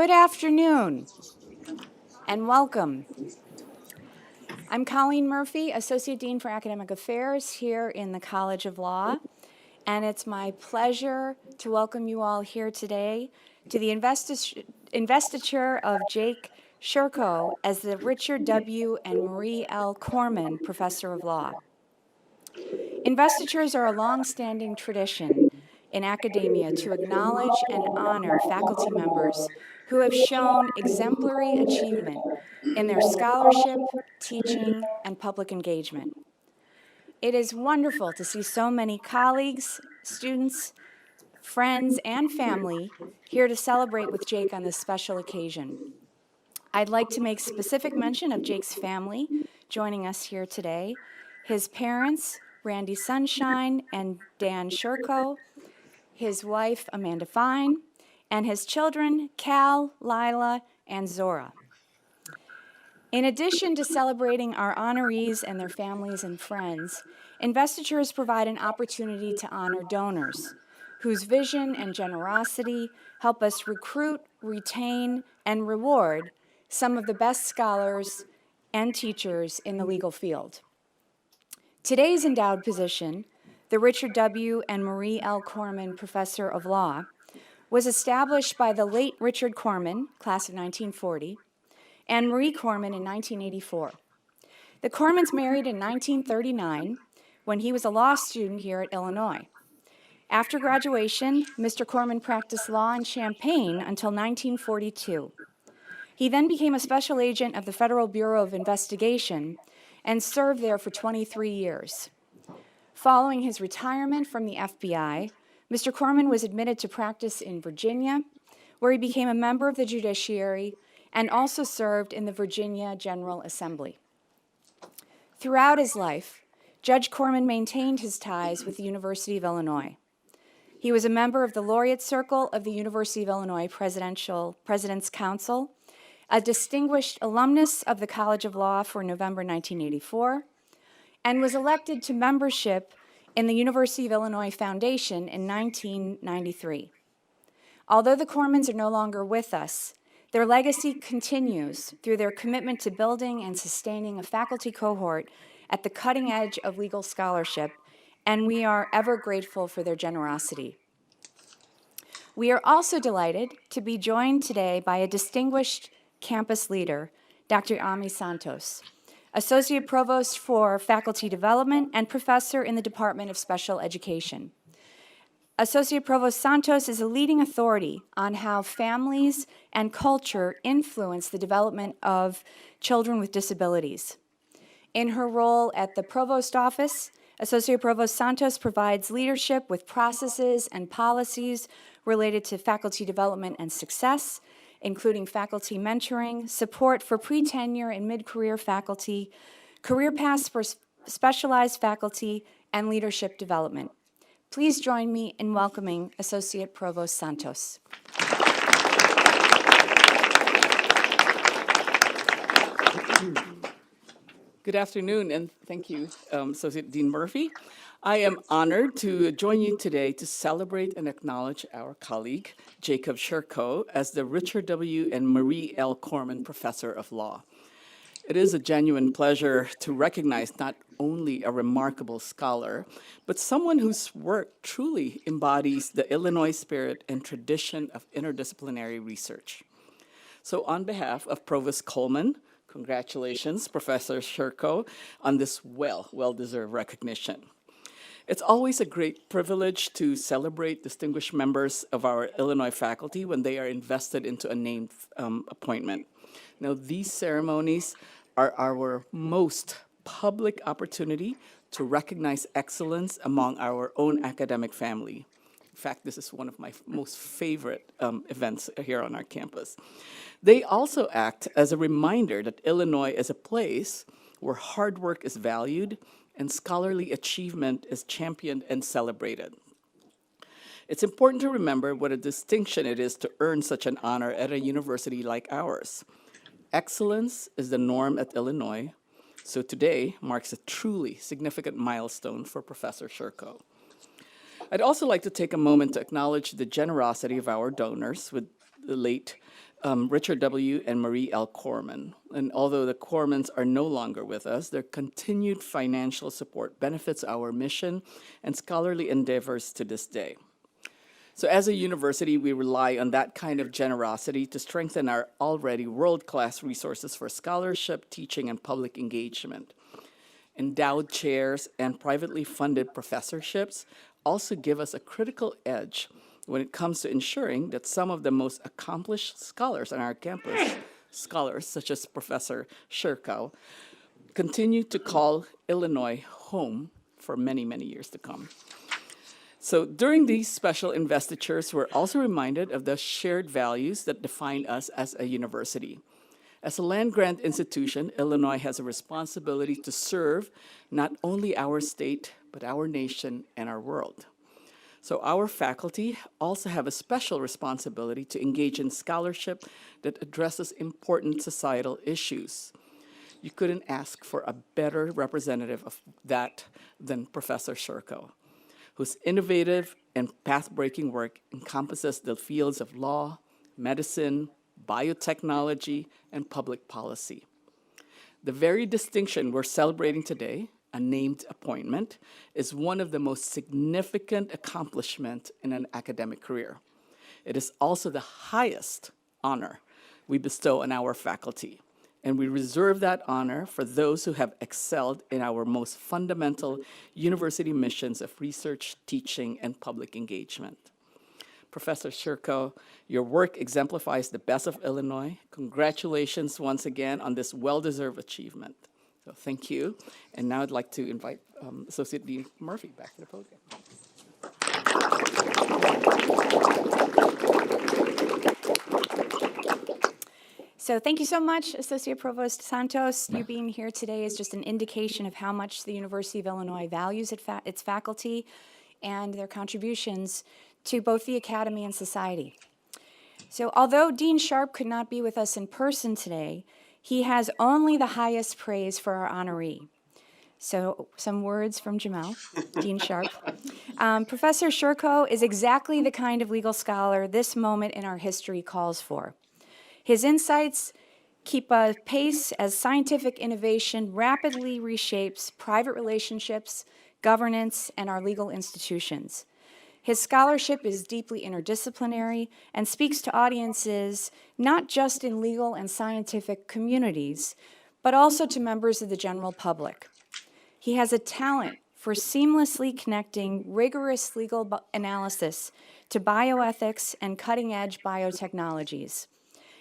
Good afternoon and welcome. I'm Colleen Murphy, Associate Dean for Academic Affairs here in the College of Law, and it's my pleasure to welcome you all here today to the investiture of Jacob Sherkow as the Richard W. and Marie L. Corman Professor of Law. Investitures are a long-standing tradition in academia to acknowledge and honor faculty members who have shown exemplary achievement in their scholarship, teaching, and public engagement. It is wonderful to see so many colleagues, students, friends, and family here to celebrate with Jake on this special occasion. I'd like to make specific mention of Jake's family joining us here today, his parents, Randy Sunshine and Dan Sherkow, his wife, Amanda Fine, and his children, Cal, Lila, and Zora. In addition to celebrating our honorees and their families and friends, investitures provide an opportunity to honor donors whose vision and generosity help us recruit, retain, and reward some of the best scholars and teachers in the legal field. Today's endowed position, the Richard W. and Marie L. Corman Professor of Law, was established by the late Richard Corman, class of 1940, and Marie Corman in 1984. The Cormans married in 1939 when he was a law student here at Illinois. After graduation, Mr. Corman practiced law in Champaign until 1942. He then became a special agent of the Federal Bureau of Investigation and served there for 23 years. Following his retirement from the FBI, Mr. Corman was admitted to practice in Virginia, where he became a member of the judiciary and also served in the Virginia General Assembly. Throughout his life, Judge Corman maintained his ties with the University of Illinois. He was a member of the Laureate Circle of the University of Illinois President's Council, a distinguished alumnus of the College of Law for November 1984, and was elected to membership in the University of Illinois Foundation in 1993. Although the Cormans are no longer with us, their legacy continues through their commitment to building and sustaining a faculty cohort at the cutting edge of legal scholarship, and we are ever grateful for their generosity. We are also delighted to be joined today by a distinguished campus leader, Dr. Ami Santos, Associate Provost for Faculty Development and Professor in the Department of Special Education. Associate Provost Santos is a leading authority on how families and culture influence the development of children with disabilities. In her role at the Provost Office, Associate Provost Santos provides leadership with processes and policies related to faculty development and success, including faculty mentoring, support for pre-tenure and mid-career faculty, career paths for specialized faculty, and leadership development. Please join me in welcoming Associate Provost Santos. Good afternoon, and thank you, Associate Dean Murphy. I am honored to join you today to celebrate and acknowledge our colleague, Jacob Sherkow, as the Richard W. and Marie L. Corman Professor of Law. It is a genuine pleasure to recognize not only a remarkable scholar, but someone whose work truly embodies the Illinois spirit and tradition of interdisciplinary research. So on behalf of Provost Coleman, congratulations, Professor Sherkow, on this well-deserved recognition. It's always a great privilege to celebrate distinguished members of our Illinois faculty when they are invested into a named appointment. Now, these ceremonies are our most public opportunity to recognize excellence among our own academic family. In fact, this is one of my most favorite events here on our campus. They also act as a reminder that Illinois is a place where hard work is valued and scholarly achievement is championed and celebrated. It's important to remember what a distinction it is to earn such an honor at a university like ours. Excellence is the norm at Illinois, so today marks a truly significant milestone for Professor Sherkow. I'd also like to take a moment to acknowledge the generosity of our donors, with the late Richard W. and Marie L. Corman. And although the Cormans are no longer with us, their continued financial support benefits our mission and scholarly endeavors to this day. So as a university, we rely on that kind of generosity to strengthen our already world-class resources for scholarship, teaching, and public engagement. Endowed chairs and privately funded professorships also give us a critical edge when it comes to ensuring that some of the most accomplished scholars on our campus, scholars such as Professor Sherkow, continue to call Illinois home for many, many years to come. So during these special investitures, we're also reminded of the shared values that define us as a university. As a land-grant institution, Illinois has a responsibility to serve not only our state, but our nation and our world. So our faculty also have a special responsibility to engage in scholarship that addresses important societal issues. You couldn't ask for a better representative of that than Professor Sherkow, whose innovative and path-breaking work encompasses the fields of law, medicine, biotechnology, and public policy. The very distinction we're celebrating today, a named appointment, is one of the most significant accomplishments in an academic career. It is also the highest honor we bestow on our faculty, and we reserve that honor for those who have excelled in our most fundamental university missions of research, teaching, and public engagement. Professor Sherkow, your work exemplifies the best of Illinois. Congratulations once again on this well-deserved achievement. So thank you. And now I'd like to invite Associate Dean Murphy back to the podium. So thank you so much, Associate Provost Santos. You being here today is just an indication of how much the University of Illinois values its faculty and their contributions to both the academy and society. So although Dean Sharp could not be with us in person today, he has only the highest praise for our honoree. So some words from Jamel, Dean Sharp. Professor Sherkow is exactly the kind of legal scholar this moment in our history calls for. His insights keep a pace as scientific innovation rapidly reshapes private relationships, governance, and our legal institutions. His scholarship is deeply interdisciplinary and speaks to audiences not just in legal and scientific communities, but also to members of the general public. He has a talent for seamlessly connecting rigorous legal analysis to bioethics and cutting-edge biotechnologies.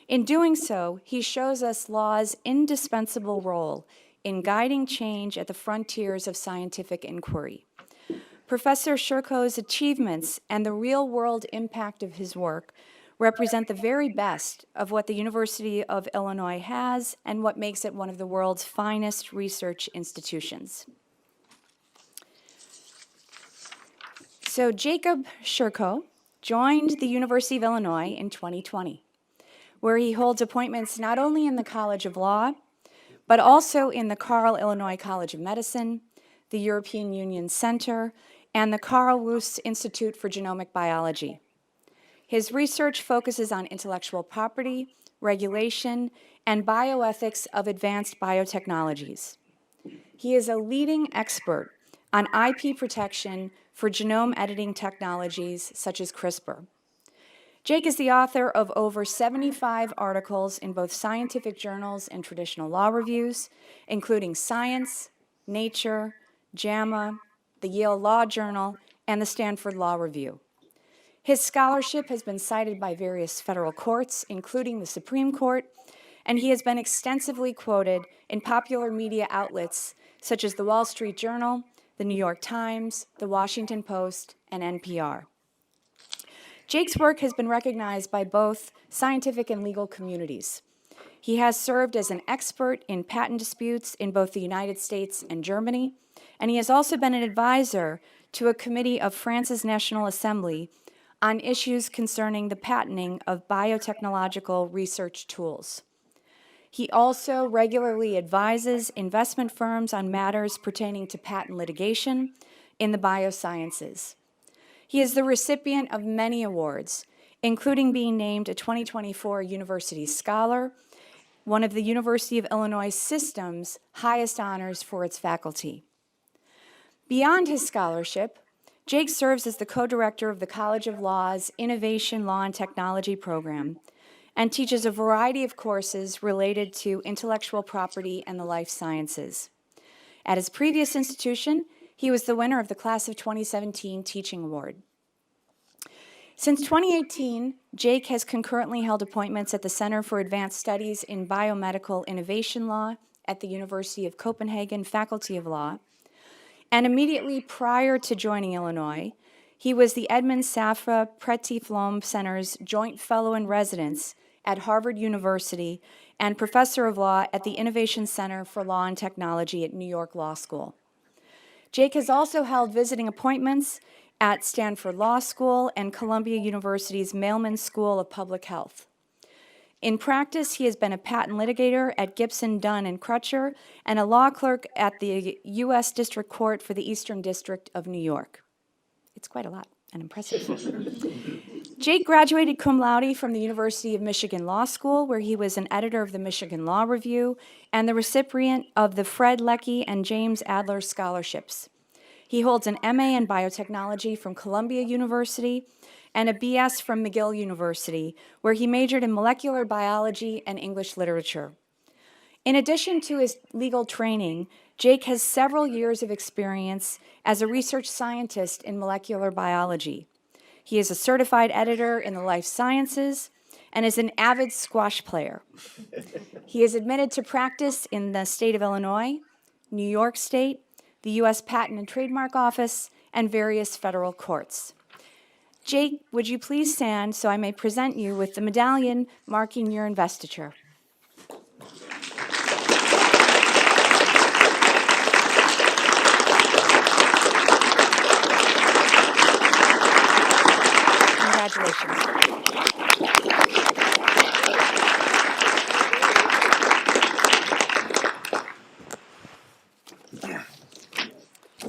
In doing so, he shows us law's indispensable role in guiding change at the frontiers of scientific inquiry. Professor Sherkow's achievements and the real-world impact of his work represent the very best of what the University of Illinois has and what makes it one of the world's finest research institutions. So Jacob Sherkow joined the University of Illinois in 2020, where he holds appointments not only in the College of Law, but also in the Carle Illinois College of Medicine, the European Union Center, and the Carl Woese Institute for Genomic Biology. His research focuses on intellectual property, regulation, and bioethics of advanced biotechnologies. He is a leading expert on IP protection for genome editing technologies such as CRISPR. Jake is the author of over 75 articles in both scientific journals and traditional law reviews, including Science, Nature, JAMA, the Yale Law Journal, and the Stanford Law Review. His scholarship has been cited by various federal courts, including the Supreme Court, and he has been extensively quoted in popular media outlets such as the Wall Street Journal, the New York Times, the Washington Post, and NPR. Jake's work has been recognized by both scientific and legal communities. He has served as an expert in patent disputes in both the United States and Germany, and he has also been an advisor to a committee of France's National Assembly on issues concerning the patenting of biotechnological research tools. He also regularly advises investment firms on matters pertaining to patent litigation in the biosciences. He is the recipient of many awards, including being named a 2024 University Scholar, one of the University of Illinois system's highest honors for its faculty. Beyond his scholarship, Jake serves as the co-director of the College of Law's Innovation Law and Technology program and teaches a variety of courses related to intellectual property and the life sciences. At his previous institution, he was the winner of the Class of 2017 Teaching Award. Since 2018, Jake has concurrently held appointments at the Center for Advanced Studies in Biomedical Innovation Law at the University of Copenhagen Faculty of Law, and immediately prior to joining Illinois, he was the Edmund Safra Petit-Flom Center's Joint Fellow in Residence at Harvard University and Professor of Law at the Innovation Center for Law and Technology at New York Law School. Jake has also held visiting appointments at Stanford Law School and Columbia University's Mailman School of Public Health. In practice, he has been a patent litigator at Gibson, Dunn & Crutcher and a law clerk at the U.S. District Court for the Eastern District of New York. It's quite a lot and impressive. Jake graduated cum laude from the University of Michigan Law School, where he was an editor of the Michigan Law Review and the recipient of the Fred Leckie and James Adler scholarships. He holds an MA in biotechnology from Columbia University and a BS from McGill University, where he majored in molecular biology and English literature. In addition to his legal training, Jake has several years of experience as a research scientist in molecular biology. He is a certified editor in the life sciences and is an avid squash player. He is admitted to practice in the state of Illinois, New York State, the U.S. Patent and Trademark Office, and various federal courts. Jake, would you please stand so I may present you with the medallion marking your investiture? Congratulations.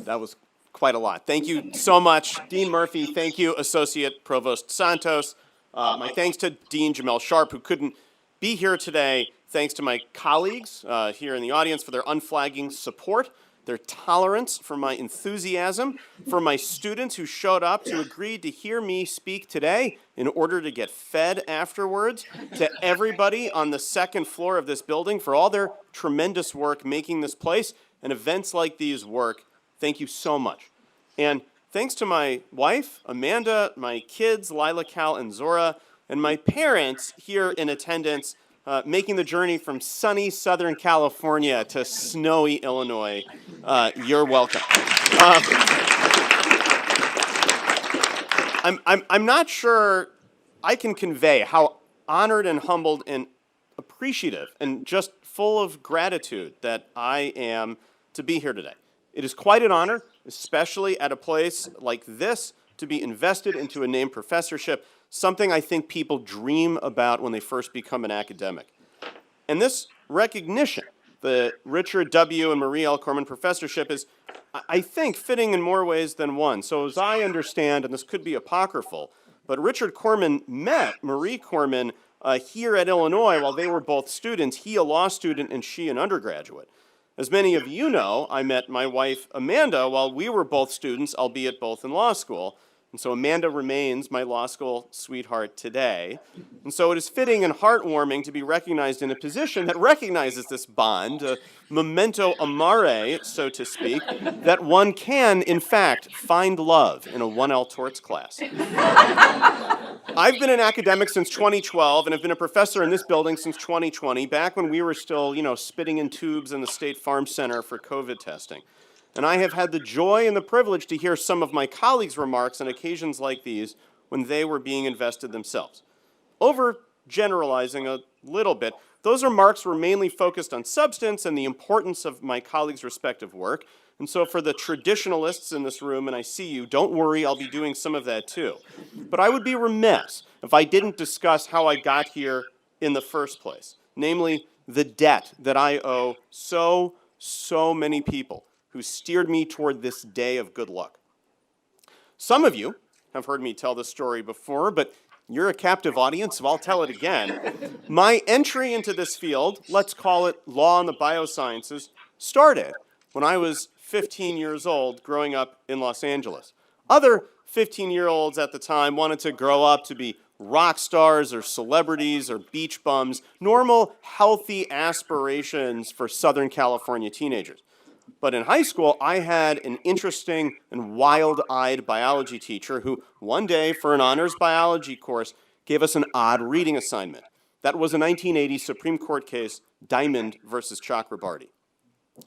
That was quite a lot. Thank you so much, Dean Murphy. Thank you, Associate Provost Santos. My thanks to Dean Jamel Sharp, who couldn't be here today. Thanks to my colleagues here in the audience for their unflagging support, their tolerance for my enthusiasm, for my students who showed up to agree to hear me speak today in order to get fed afterwards, to everybody on the second floor of this building for all their tremendous work making this place and events like these work. Thank you so much. And thanks to my wife, Amanda, my kids, Lila, Cal, and Zora, and my parents here in attendance, making the journey from sunny Southern California to snowy Illinois. You're welcome. I'm not sure I can convey how honored and humbled and appreciative and just full of gratitude that I am to be here today. It is quite an honor, especially at a place like this, to be invested into a named professorship, something I think people dream about when they first become an academic. And this recognition, the Richard W. and Marie L. Corman Professorship, is, I think, fitting in more ways than one. So as I understand, and this could be apocryphal, but Richard Corman met Marie Corman here at Illinois while they were both students, he a law student and she an undergraduate. As many of you know, I met my wife Amanda while we were both students, albeit both in law school. And so Amanda remains my law school sweetheart today. And so it is fitting and heartwarming to be recognized in a position that recognizes this bond, a memento amare, so to speak, that one can, in fact, find love in a 1L torts class. I've been an academic since 2012 and have been a professor in this building since 2020, back when we were still, spitting in tubes in the State Farm Center for COVID testing. And I have had the joy and the privilege to hear some of my colleagues' remarks on occasions like these when they were being invested themselves. Overgeneralizing a little bit, those remarks were mainly focused on substance and the importance of my colleagues' respective work. And so for the traditionalists in this room, and I see you, don't worry, I'll be doing some of that too. But I would be remiss if I didn't discuss how I got here in the first place, namely the debt that I owe so many people who steered me toward this day of good luck. Some of you have heard me tell this story before, but You're a captive audience, so I'll tell it again. My entry into this field, let's call it law and the biosciences, started when I was 15 years old growing up in Los Angeles. Other 15-year-olds at the time wanted to grow up to be rock stars or celebrities or beach bums, normal, healthy aspirations for Southern California teenagers. But in high school, I had an interesting and wild-eyed biology teacher who, one day, for an honors biology course, gave us an odd reading assignment. That was a 1980 Supreme Court case, Diamond versus Chakrabarty.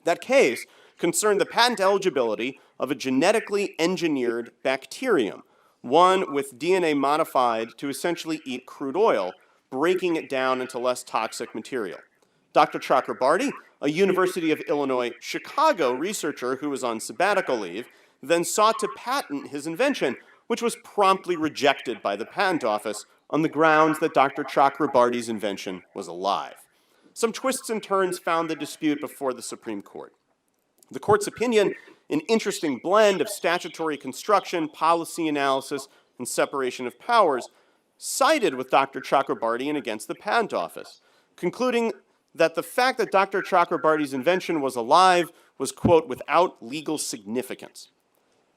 That case concerned the patent eligibility of a genetically engineered bacterium, one with DNA modified to essentially eat crude oil, breaking it down into less toxic material. Dr. Chakrabarty, a University of Illinois Chicago researcher who was on sabbatical leave, then sought to patent his invention, which was promptly rejected by the patent office on the grounds that Dr. Chakrabarty's invention was alive. Some twists and turns found the dispute before the Supreme Court. The court's opinion, an interesting blend of statutory construction, policy analysis, and separation of powers, sided with Dr. Chakrabarty and against the patent office, concluding that the fact that Dr. Chakrabarty's invention was alive was, quote, without legal significance.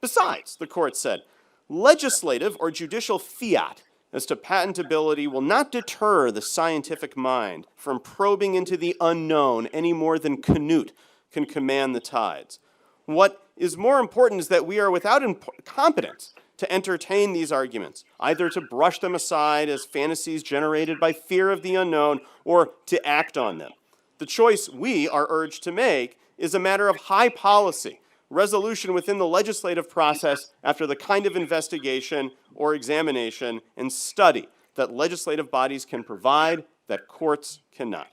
Besides, the court said, legislative or judicial fiat as to patentability will not deter the scientific mind from probing into the unknown any more than Canute can command the tides. What is more important is that we are without competence to entertain these arguments, either to brush them aside as fantasies generated by fear of the unknown or to act on them. The choice we are urged to make is a matter of high policy, resolution within the legislative process after the kind of investigation or examination and study that legislative bodies can provide that courts cannot.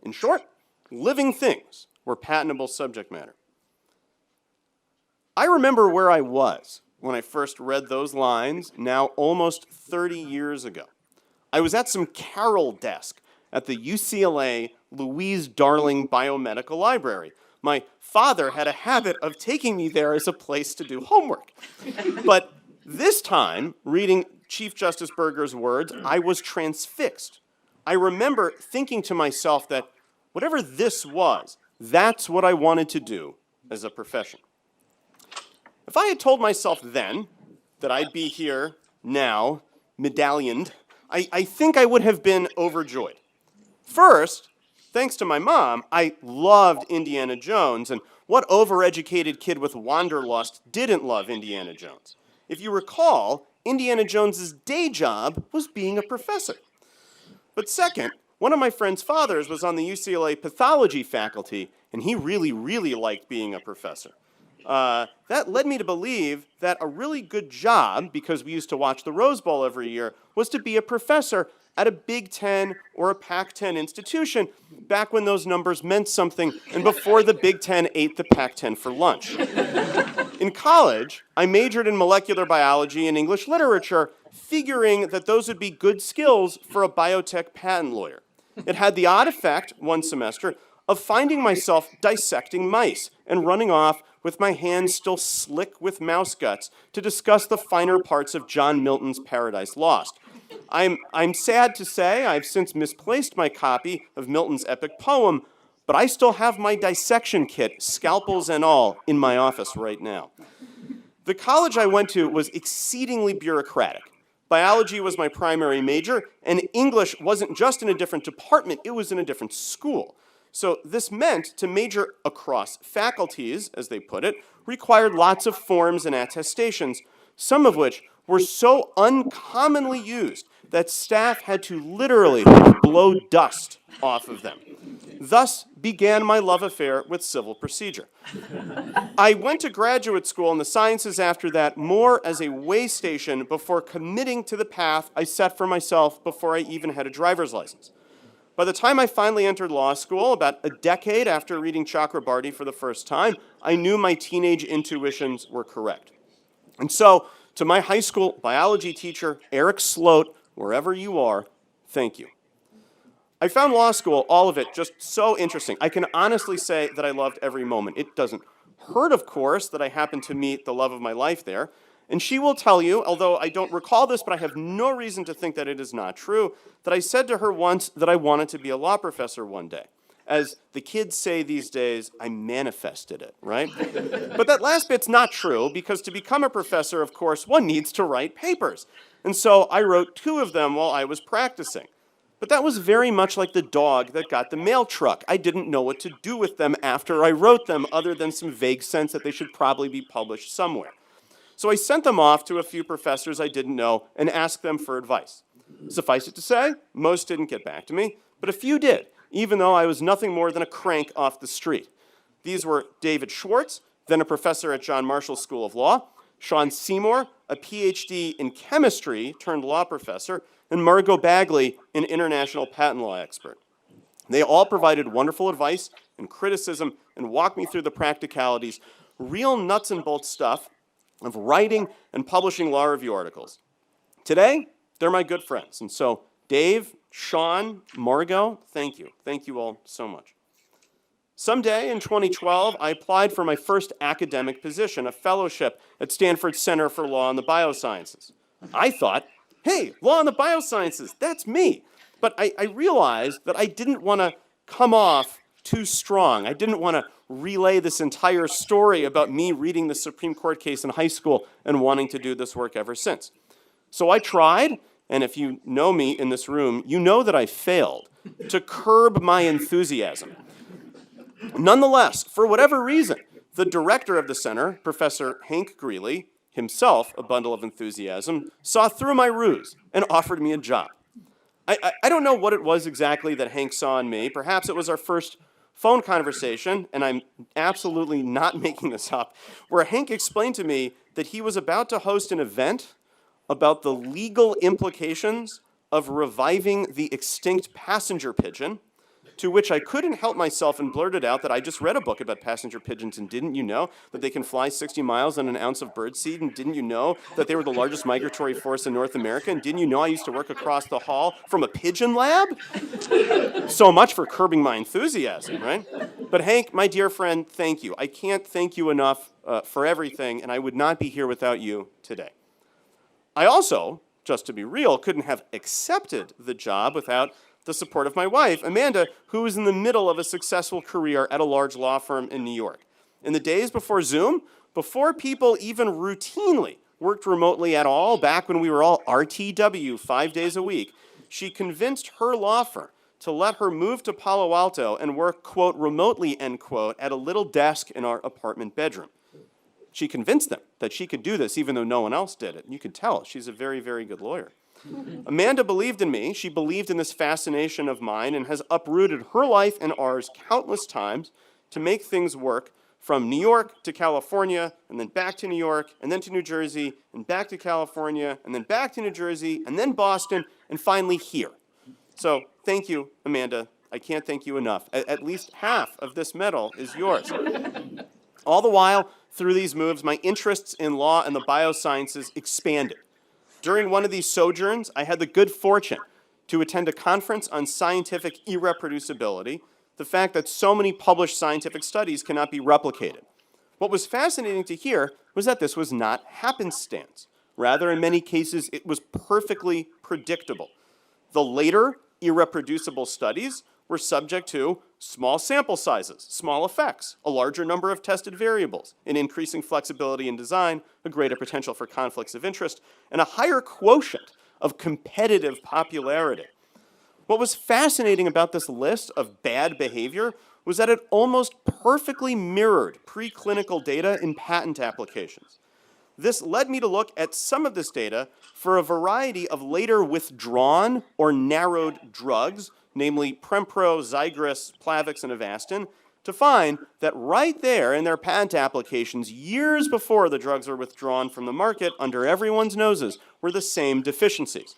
In short, living things were patentable subject matter. I remember where I was when I first read those lines, now almost 30 years ago. I was at some Carroll desk at the UCLA Louise Darling Biomedical Library. My father had a habit of taking me there as a place to do homework. But this time, reading Chief Justice Berger's words, I was transfixed. I remember thinking to myself that whatever this was, that's what I wanted to do as a profession. If I had told myself then that I'd be here now, medallioned, I think I would have been overjoyed. First, thanks to my mom, I loved Indiana Jones, and what overeducated kid with wanderlust didn't love Indiana Jones? If you recall, Indiana Jones's day job was being a professor. But second, one of my friend's fathers was on the UCLA pathology faculty, and he really liked being a professor. That led me to believe that a really good job, because we used to watch the Rose Bowl every year, was to be a professor at a Big Ten or a Pac-10 institution back when those numbers meant something and before the Big Ten ate the Pac-10 for lunch. In college, I majored in molecular biology and English literature, figuring that those would be good skills for a biotech patent lawyer. It had the odd effect, one semester, of finding myself dissecting mice and running off with my hands still slick with mouse guts to discuss the finer parts of John Milton's Paradise Lost. I'm sad to say I've since misplaced my copy of Milton's epic poem, but I still have my dissection kit, scalpels and all, in my office right now. The college I went to was exceedingly bureaucratic. Biology was my primary major, and English wasn't just in a different department, it was in a different school. So this meant to major across faculties, as they put it, required lots of forms and attestations, some of which were so uncommonly used that staff had to literally blow dust off of them. Thus began my love affair with civil procedure. I went to graduate school in the sciences after that more as a way station before committing to the path I set for myself before I even had a driver's license. By the time I finally entered law school, about a decade after reading Chakrabarty for the first time, I knew my teenage intuitions were correct. And so, to my high school biology teacher, Eric Sloat, wherever you are, thank you. I found law school, all of it, just so interesting. I can honestly say that I loved every moment. It doesn't hurt, of course, that I happened to meet the love of my life there. And she will tell you, although I don't recall this, but I have no reason to think that it is not true, that I said to her once that I wanted to be a law professor one day. As the kids say these days, I manifested it, right? But that last bit's not true, because to become a professor, of course, one needs to write papers. And so I wrote 2 of them while I was practicing. But that was very much like the dog that got the mail truck. I didn't know what to do with them after I wrote them, other than some vague sense that they should probably be published somewhere. So I sent them off to a few professors I didn't know and asked them for advice. Suffice it to say, most didn't get back to me, but a few did, even though I was nothing more than a crank off the street. These were David Schwartz, then a professor at John Marshall School of Law, Sean Seymour, a PhD in chemistry turned law professor, and Margot Bagley, an international patent law expert. They all provided wonderful advice and criticism and walked me through the practicalities, real nuts and bolts stuff of writing and publishing law review articles. Today, they're my good friends. And so, Dave, Sean, Margot, thank you. Thank you all so much. Someday in 2012, I applied for my first academic position, a fellowship at Stanford Center for Law and the Biosciences. I thought, hey, law and the biosciences, that's me. But I realized that I didn't want to come off too strong. I didn't want to relay this entire story about me reading the Supreme Court case in high school and wanting to do this work ever since. So I tried, and if you know me in this room, you know that I failed to curb my enthusiasm. Nonetheless, for whatever reason, the director of the center, Professor Hank Greeley, himself a bundle of enthusiasm, saw through my ruse and offered me a job. I don't know what it was exactly that Hank saw in me. Perhaps it was our first phone conversation, and I'm absolutely not making this up, where Hank explained to me that he was about to host an event about the legal implications of reviving the extinct passenger pigeon, to which I couldn't help myself and blurted out that I just read a book about passenger pigeons, and didn't you know that they can fly 60 miles on an ounce of birdseed, and didn't you know that they were the largest migratory force in North America, and didn't you know I used to work across the hall from a pigeon lab? So much for curbing my enthusiasm, right? But Hank, my dear friend, thank you. I can't thank you enough for everything, and I would not be here without you today. I also, just to be real, couldn't have accepted the job without the support of my wife, Amanda, who is in the middle of a successful career at a large law firm in New York. In the days before Zoom, before people even routinely worked remotely at all, back when we were all RTW 5 days a week, she convinced her law firm to let her move to Palo Alto and work, quote, remotely, end quote, at a little desk in our apartment bedroom. She convinced them that she could do this even though no one else did it. And you could tell she's a very, very good lawyer. Amanda believed in me. She believed in this fascination of mine and has uprooted her life and ours countless times to make things work, from New York to California, and then back to New York, and then to New Jersey, and back to California, and then back to New Jersey, and then Boston, and finally here. So thank you, Amanda. I can't thank you enough. At least half of this medal is yours. All the while, through these moves, my interests in law and the biosciences expanded. During one of these sojourns, I had the good fortune to attend a conference on scientific irreproducibility, the fact that so many published scientific studies cannot be replicated. What was fascinating to hear was that this was not happenstance. Rather, in many cases, it was perfectly predictable. The later irreproducible studies were subject to small sample sizes, small effects, a larger number of tested variables, an increasing flexibility in design, a greater potential for conflicts of interest, and a higher quotient of competitive popularity. What was fascinating about this list of bad behavior was that it almost perfectly mirrored preclinical data in patent applications. This led me to look at some of this data for a variety of later withdrawn or narrowed drugs, namely Prempro, Xigris, Plavix, and Avastin, to find that right there in their patent applications, years before the drugs were withdrawn from the market, under everyone's noses, were the same deficiencies.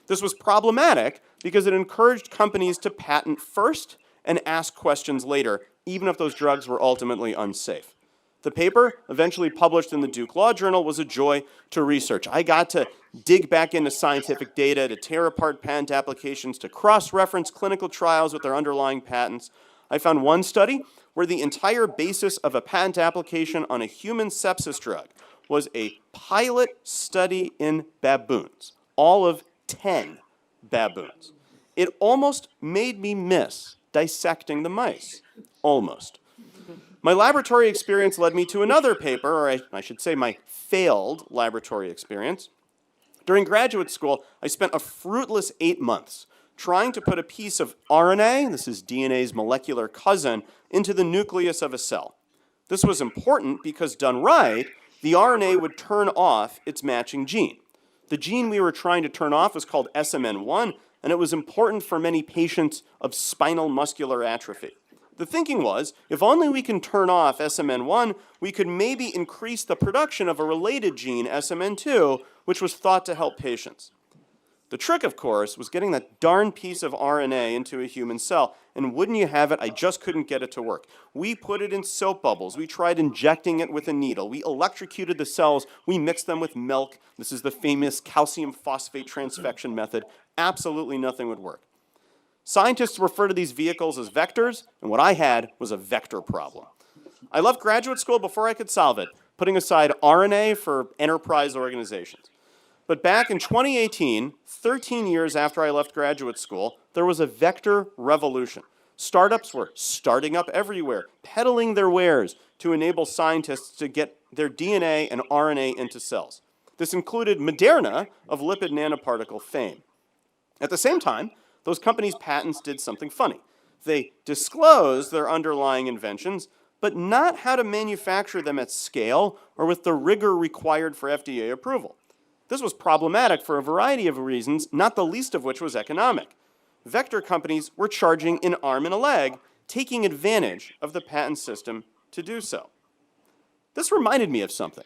This was problematic because it encouraged companies to patent first and ask questions later, even if those drugs were ultimately unsafe. The paper, eventually published in the Duke Law Journal, was a joy to research. I got to dig back into scientific data, to tear apart patent applications, to cross-reference clinical trials with their underlying patents. I found one study where the entire basis of a patent application on a human sepsis drug was a pilot study in baboons, all of 10 baboons. It almost made me miss dissecting the mice. Almost. My laboratory experience led me to another paper, or I should say my failed laboratory experience. During graduate school, I spent a fruitless 8 months trying to put a piece of RNA, this is DNA's molecular cousin, into the nucleus of a cell. This was important because done right, the RNA would turn off its matching gene. The gene we were trying to turn off was called SMN1, and it was important for many patients of spinal muscular atrophy. The thinking was, if only we can turn off SMN1, we could maybe increase the production of a related gene, SMN2, which was thought to help patients. The trick, of course, was getting that darn piece of RNA into a human cell, and wouldn't you have it, I just couldn't get it to work. We put it in soap bubbles. We tried injecting it with a needle. We electrocuted the cells. We mixed them with milk. This is the famous calcium phosphate transfection method. Absolutely nothing would work. Scientists refer to these vehicles as vectors, and what I had was a vector problem. I left graduate school before I could solve it, putting aside RNA for enterprise organizations. But back in 2018, 13 years after I left graduate school, there was a vector revolution. Startups were starting up everywhere, peddling their wares to enable scientists to get their DNA and RNA into cells. This included Moderna of lipid nanoparticle fame. At the same time, those companies' patents did something funny. They disclosed their underlying inventions, but not how to manufacture them at scale or with the rigor required for FDA approval. This was problematic for a variety of reasons, not the least of which was economic. Vector companies were charging an arm and a leg, taking advantage of the patent system to do so. This reminded me of something,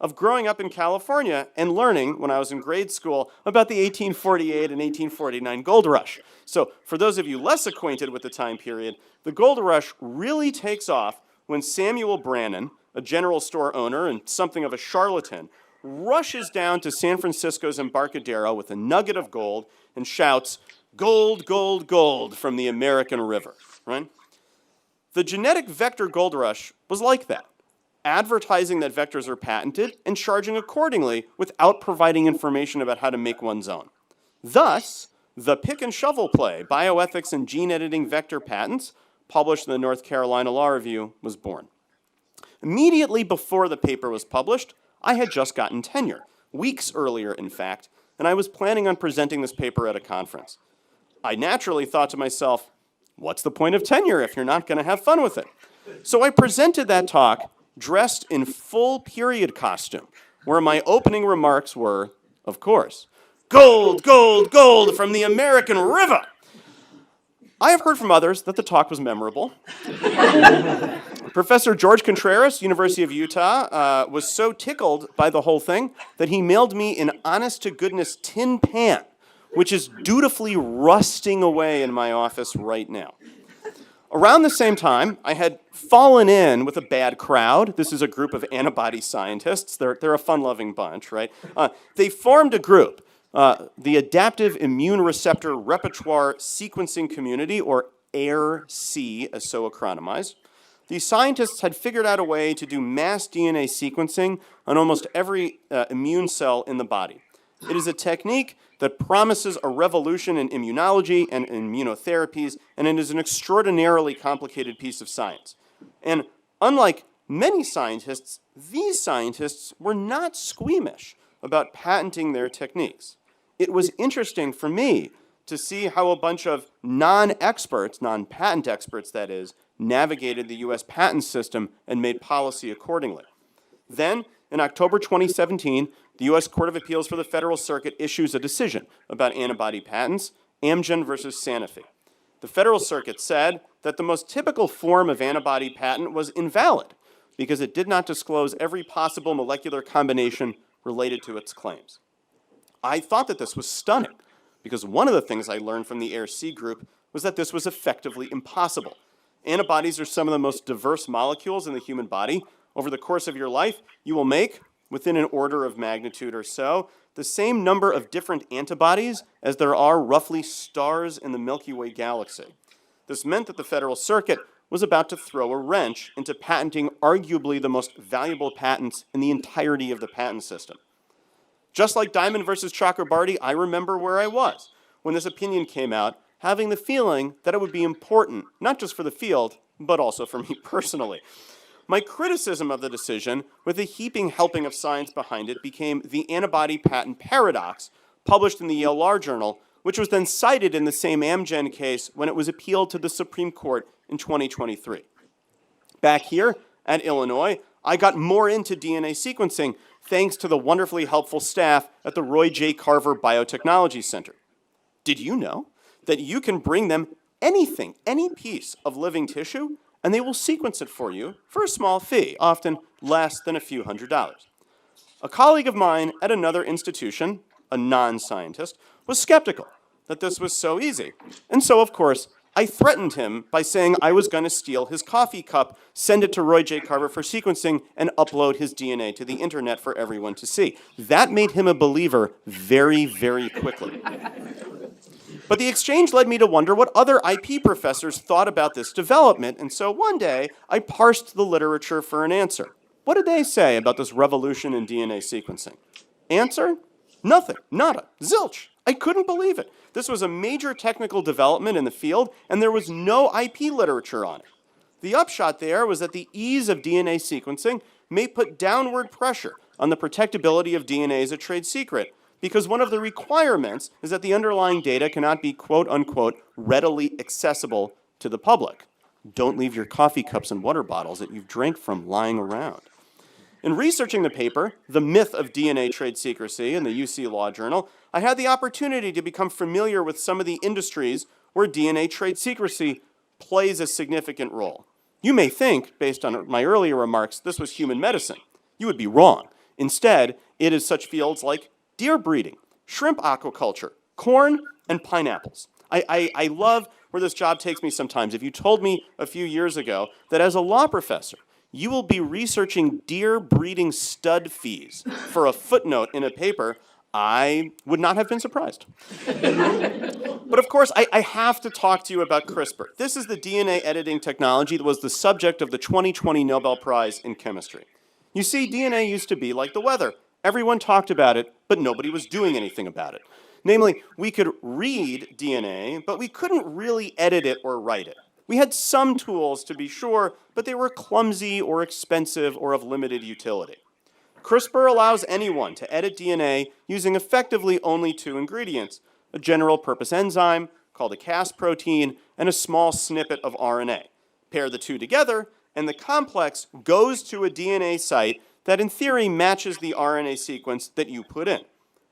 of growing up in California and learning when I was in grade school about the 1848 and 1849 gold rush. So for those of you less acquainted with the time period, the gold rush really takes off when Samuel Brannan, a general store owner and something of a charlatan, rushes down to San Francisco's Embarcadero with a nugget of gold and shouts, "Gold, gold, gold," from the American River, right? The genetic vector gold rush was like that, advertising that vectors are patented and charging accordingly without providing information about how to make one's own. Thus, the pick and shovel play, Bioethics and Gene Editing Vector Patents, published in the North Carolina Law Review, was born. Immediately before the paper was published, I had just gotten tenure, weeks earlier, in fact, and I was planning on presenting this paper at a conference. I naturally thought to myself, what's the point of tenure if you're not going to have fun with it? So I presented that talk dressed in full period costume, where my opening remarks were, of course, "Gold, gold, gold from the American River." I have heard from others that the talk was memorable. Professor George Contreras, University of Utah, was so tickled by the whole thing that he mailed me an honest-to-goodness tin pan, which is dutifully rusting away in my office right now. Around the same time, I had fallen in with a bad crowd. This is a group of antibody scientists. They're a fun-loving bunch, right? They formed a group, the Adaptive Immune Receptor Repertoire Sequencing Community, or AIRC, as so acronymized. These scientists had figured out a way to do mass DNA sequencing on almost every immune cell in the body. It is a technique that promises a revolution in immunology and immunotherapies, and it is an extraordinarily complicated piece of science. And unlike many scientists, these scientists were not squeamish about patenting their techniques. It was interesting for me to see how a bunch of non-experts, non-patent experts that is, navigated the US patent system and made policy accordingly. Then, in October 2017, the US Court of Appeals for the Federal Circuit issues a decision about antibody patents, Amgen versus Sanofi. The Federal Circuit said that the most typical form of antibody patent was invalid because it did not disclose every possible molecular combination related to its claims. I thought that this was stunning because one of the things I learned from the AIRC group was that this was effectively impossible. Antibodies are some of the most diverse molecules in the human body. Over the course of your life, you will make, within an order of magnitude or so, the same number of different antibodies as there are roughly stars in the Milky Way galaxy. This meant that the Federal Circuit was about to throw a wrench into patenting arguably the most valuable patents in the entirety of the patent system. Just like Diamond versus Chakrabarty, I remember where I was when this opinion came out, having the feeling that it would be important, not just for the field, but also for me personally. My criticism of the decision, with a heaping helping of science behind it, became the antibody patent paradox, published in the Yale Law Journal, which was then cited in the same Amgen case when it was appealed to the Supreme Court in 2023. Back here at Illinois, I got more into DNA sequencing thanks to the wonderfully helpful staff at the Roy J. Carver Biotechnology Center. Did you know that you can bring them anything, any piece of living tissue, and they will sequence it for you for a small fee, often less than a few $100s? A colleague of mine at another institution, a non-scientist, was skeptical that this was so easy. And so, of course, I threatened him by saying I was going to steal his coffee cup, send it to Roy J. Carver for sequencing, and upload his DNA to the internet for everyone to see. That made him a believer very, very quickly. But the exchange led me to wonder what other IP professors thought about this development, and so one day I parsed the literature for an answer. What did they say about this revolution in DNA sequencing? Answer? Nothing. Nada. Zilch. I couldn't believe it. This was a major technical development in the field, and there was no IP literature on it. The upshot there was that the ease of DNA sequencing may put downward pressure on the protectability of DNA as a trade secret, because one of the requirements is that the underlying data cannot be quote-unquote readily accessible to the public. Don't leave your coffee cups and water bottles that you've drank from lying around. In researching the paper, The Myth of DNA Trade Secrecy, in the UC Law Journal, I had the opportunity to become familiar with some of the industries where DNA trade secrecy plays a significant role. You may think, based on my earlier remarks, this was human medicine. You would be wrong. Instead, it is such fields like deer breeding, shrimp aquaculture, corn, and pineapples. I love where this job takes me sometimes. If you told me a few years ago that as a law professor, you will be researching deer breeding stud fees for a footnote in a paper, I would not have been surprised. But of course, I have to talk to you about CRISPR. This is the DNA editing technology that was the subject of the 2020 Nobel Prize in Chemistry. You see, DNA used to be like the weather. Everyone talked about it, but nobody was doing anything about it. Namely, we could read DNA, but we couldn't really edit it or write it. We had some tools, to be sure, but they were clumsy or expensive or of limited utility. CRISPR allows anyone to edit DNA using effectively only two ingredients, a general-purpose enzyme, called a Cas protein, and a small snippet of RNA. Pair the two together, and the complex goes to a DNA site that in theory matches the RNA sequence that you put in.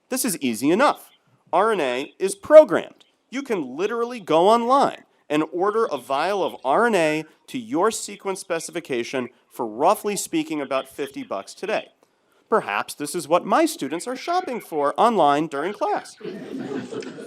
This is easy enough. RNA is programmed. You can literally go online and order a vial of RNA to your sequence specification for roughly speaking about $50 today. Perhaps this is what my students are shopping for online during class.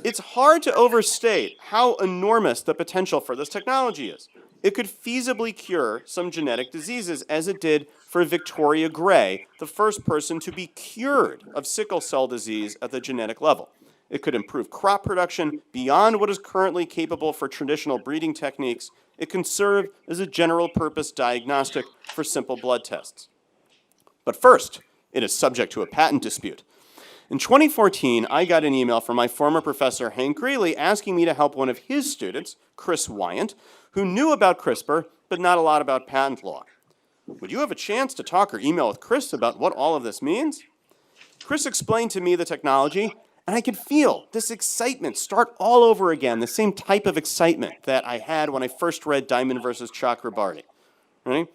It's hard to overstate how enormous the potential for this technology is. It could feasibly cure some genetic diseases, as it did for Victoria Gray, the first person to be cured of sickle cell disease at the genetic level. It could improve crop production beyond what is currently capable for traditional breeding techniques. It can serve as a general-purpose diagnostic for simple blood tests. But first, it is subject to a patent dispute. In 2014, I got an email from my former professor, Hank Greeley, asking me to help one of his students, Chris Wyant, who knew about CRISPR, but not a lot about patent law. Would you have a chance to talk or email with Chris about what all of this means? Chris explained to me the technology, and I could feel this excitement start all over again, the same type of excitement that I had when I first read Diamond versus Chakrabarty. Right?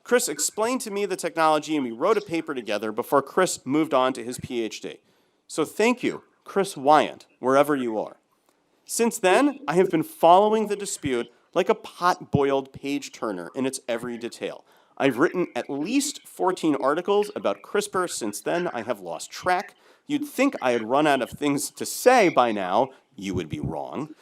Chris explained to me the technology, and we wrote a paper together before Chris moved on to his PhD. So thank you, Chris Wyant, wherever you are. Since then, I have been following the dispute like a pot-boiled page-turner in its every detail. I've written at least 14 articles about CRISPR. Since then, I have lost track. You'd think I had run out of things to say by now. You would be wrong.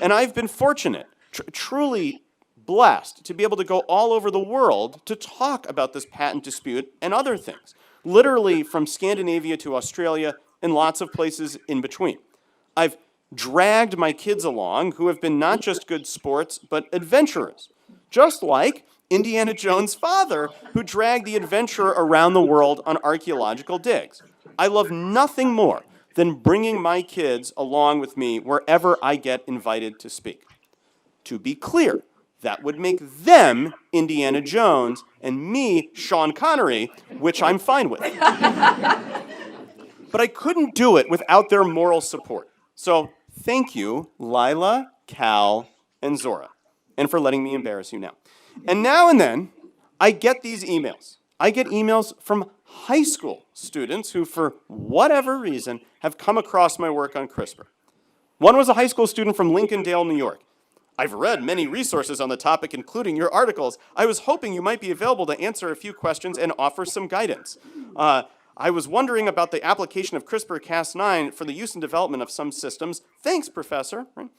And I've been fortunate, truly blessed, to be able to go all over the world to talk about this patent dispute and other things, literally from Scandinavia to Australia and lots of places in between. I've dragged my kids along, who have been not just good sports, but adventurers, just like Indiana Jones' father, who dragged the adventurer around the world on archaeological digs. I love nothing more than bringing my kids along with me wherever I get invited to speak. To be clear, that would make them Indiana Jones and me Sean Connery, which I'm fine with. But I couldn't do it without their moral support. So thank you, Lila, Cal, and Zora, and for letting me embarrass you now. And then, I get these emails. I get emails from high school students who, for whatever reason, have come across my work on CRISPR. One was a high school student from Lincolndale, New York. I've read many resources on the topic, including your articles. I was hoping you might be available to answer a few questions and offer some guidance. I was wondering about the application of CRISPR-Cas9 for the use and development of some systems. Thanks, Professor. Right?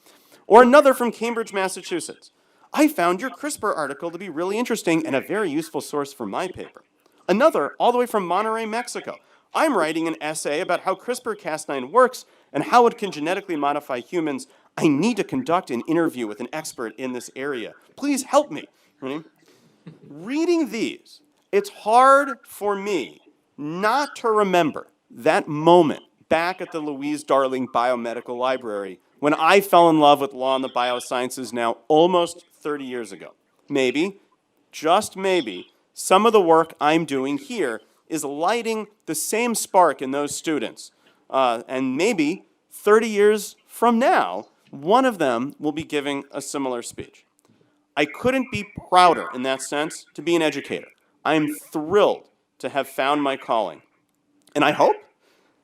Or another from Cambridge, Massachusetts. I found your CRISPR article to be really interesting and a very useful source for my paper. Another, all the way from Monterrey, Mexico. I'm writing an essay about how CRISPR-Cas9 works and how it can genetically modify humans. I need to conduct an interview with an expert in this area. Please help me. Right? Reading these, it's hard for me not to remember that moment back at the Louise Darling Biomedical Library when I fell in love with law and the biosciences now almost 30 years ago. Maybe, just maybe, some of the work I'm doing here is lighting the same spark in those students. And maybe 30 years from now, one of them will be giving a similar speech. I couldn't be prouder in that sense to be an educator. I'm thrilled to have found my calling. And I hope,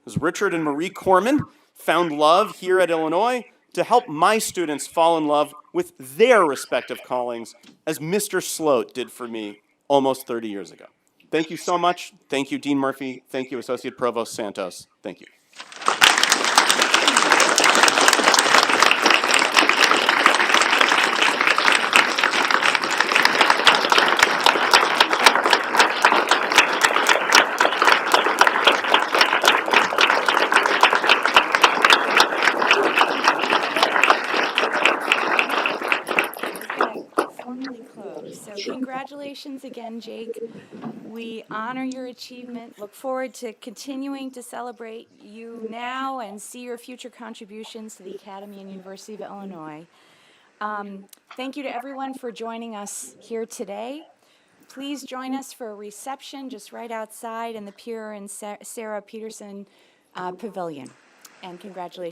as Richard and Marie Corman found love here at Illinois, to help my students fall in love with their respective callings, as Mr. Sloat did for me almost 30 years ago. Thank you so much. Thank you, Dean Murphy. Thank you, Associate Provost Santos. Thank you. Formally closed. So congratulations again, Jake. We honor your achievement, look forward to continuing to celebrate you now and see your future contributions to the Academy and University of Illinois. Thank you to everyone for joining us here today. Please join us for a reception just right outside in the Pierre and Sarah Peterson Pavilion. And congratulations.